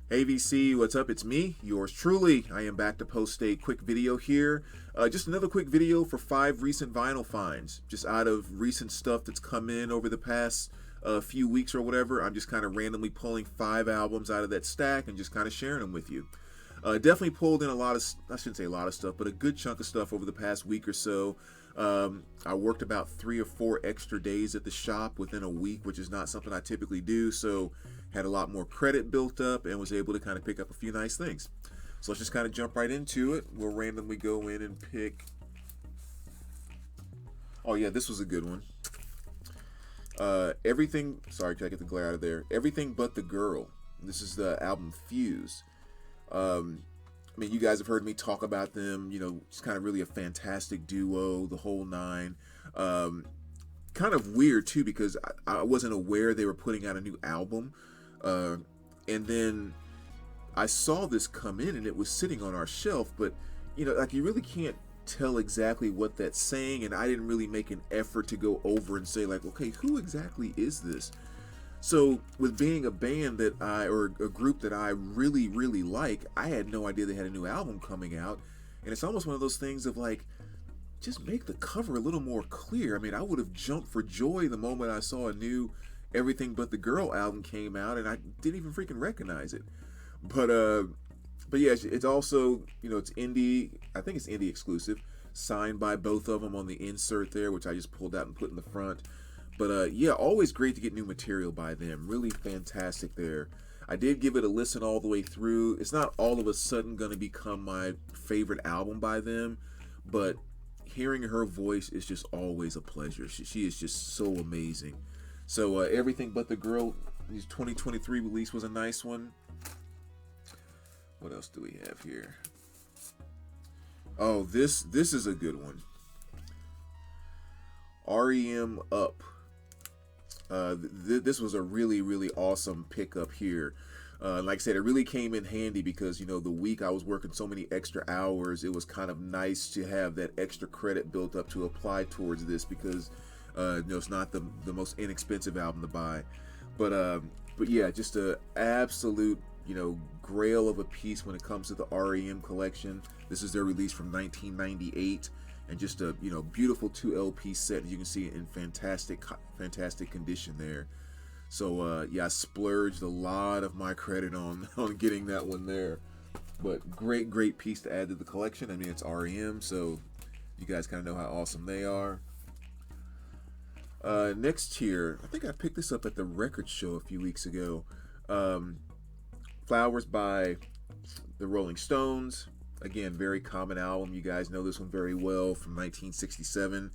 Hey VC, what's up? It's me, yours truly. I am back to post a quick video here. Just another quick video for 5 recent vinyl finds. Just out of recent stuff that's come in over the past few weeks or whatever. I'm just kind of randomly pulling 5 albums out of that stack and just kind of sharing them with you. Definitely pulled in a lot of, I shouldn't say a lot of stuff, but a good chunk of stuff over the past week or so. I worked about 3 or 4 extra days at the shop within a week, which is not something I typically do. So had a lot more credit built up and was able to kind of pick up a few nice things. So let's just kind of jump right into it. We'll randomly go in and pick. Oh yeah, this was a good one. Everything. Sorry, can I get the glare out of there? Everything But the Girl. This is the album Fuse. I mean, you guys have heard me talk about them. You know, it's kind of really a fantastic duo, the whole nine. Kind of weird too because I wasn't aware they were putting out a new album. And then I saw this come in and it was sitting on our shelf, but you know, like you really can't tell exactly what that's saying, and I didn't really make an effort to go over and say like, okay, who exactly is this? So with being a band that or a group that I really, really like, I had no idea they had a new album coming out. And it's almost one of those things of like, just make the cover a little more clear. I mean, I would have jumped for joy the moment I saw a new Everything But the Girl album came out, and I didn't even freaking recognize it. But yeah, it's also, you know, it's indie. I think it's indie exclusive, signed by both of them on the insert there, which I just pulled out and put in the front. But yeah, always great to get new material by them. Really fantastic there. I did give it a listen all the way through. It's not all of a sudden going to become my favorite album by them, but hearing her voice is just always a pleasure. She is just so amazing. So Everything But the Girl, his 2023 release was a nice one. What else do we have here? Oh, this is a good one. REM Up. This was a really, really awesome pickup here. Like I said, it really came in handy because, you know, the week I was working so many extra hours, it was kind of nice to have that extra credit built up to apply towards this because, you know, it's not the most inexpensive album to buy. But yeah, just a absolute, you know, grail of a piece when it comes to the REM collection. This is their release from 1998. And just a, you know, beautiful 2 LP set. As you can see, in fantastic condition there. So yeah, I splurged a lot of my credit on getting that one there. But great piece to add to the collection. I mean, it's REM, so you guys kind of know how awesome they are. Next here, I think I picked this up at the record show a few weeks ago. Flowers by the Rolling Stones. Again, very common album. You guys know this one very well from 1967.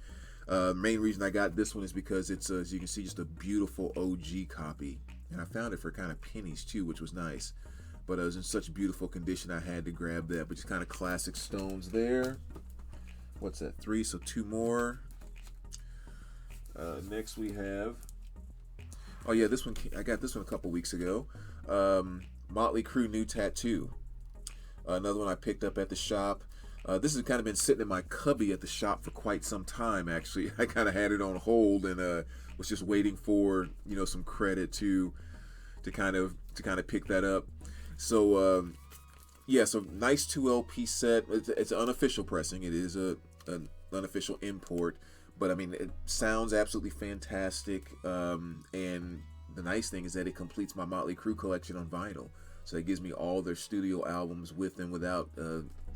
Main reason I got this one is because it's, as you can see, just a beautiful OG copy. And I found it for kind of pennies too, which was nice. But it was in such beautiful condition I had to grab that. But just kind of classic Stones there. What's that? 3, so 2 more. Next we have... Oh yeah, this one, I got this one a couple weeks ago. Motley Crew New Tattoo. Another one I picked up at the shop. This has kind of been sitting in my cubby at the shop for quite some time, actually. I kind of had it on hold and was just waiting for, you know, some credit to kind of pick that up. So yeah, so nice 2 LP set. It's an unofficial pressing. It is an unofficial import, but I mean, it sounds absolutely fantastic. And the nice thing is that it completes my Motley Crue collection on vinyl. So it gives me all their studio albums with and without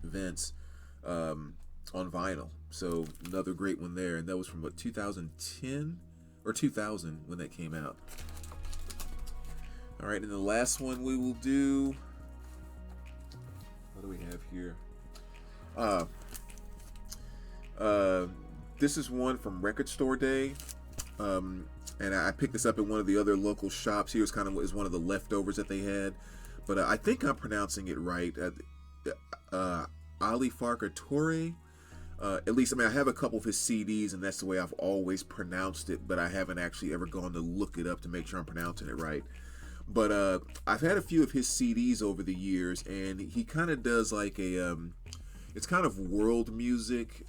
Vince on vinyl. So another great one there. And that was from what, 2010 or 2000 when that came out. All right, and the last one we will do. What do we have here? This is one from Record Store Day. And I picked this up at one of the other local shops. Here is one of the leftovers that they had. But I think I'm pronouncing it right. Ali Farcatore. At least, I mean, I have a couple of his CDs, and that's the way I've always pronounced it. But I haven't actually ever gone to look it up to make sure I'm pronouncing it right. But I've had a few of his CDs over the years, and he kind of does like a, it's kind of world music.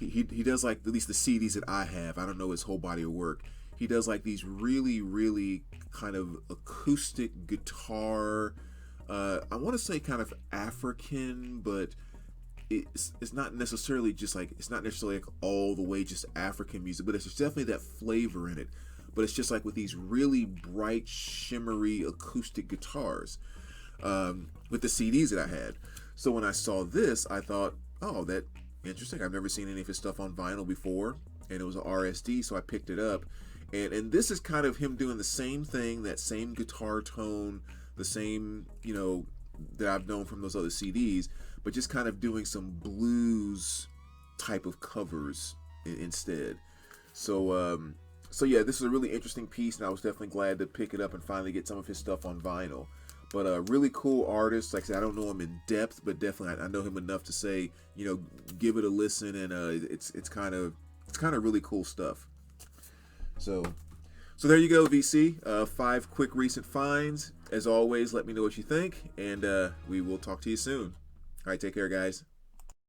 He does like, at least the CDs that I have. I don't know his whole body of work. he does like these really kind of acoustic guitar. I want to say kind of African, but it's not necessarily just like, it's not necessarily like all the way just African music, but it's just definitely that flavor in it. But it's just like with these really bright, shimmery acoustic guitars, with the CDs that I had. So when I saw this, I thought, oh, that interesting. I've never seen any of his stuff on vinyl before, and it was an RSD, so I picked it up. And this is kind of him doing the same thing, that same guitar tone, the same, you know, that I've known from those other CDs, but just kind of doing some blues type of covers instead. So yeah, this is a really interesting piece, and I was definitely glad to pick it up and finally get some of his stuff on vinyl. But a really cool artist. Like I said, I don't know him in depth, but definitely I know him enough to say, you know, give it a listen, and it's kind of really cool stuff. So there you go, VC. 5 quick recent finds. As always, let me know what you think, and we will talk to you soon. All right, take care, guys.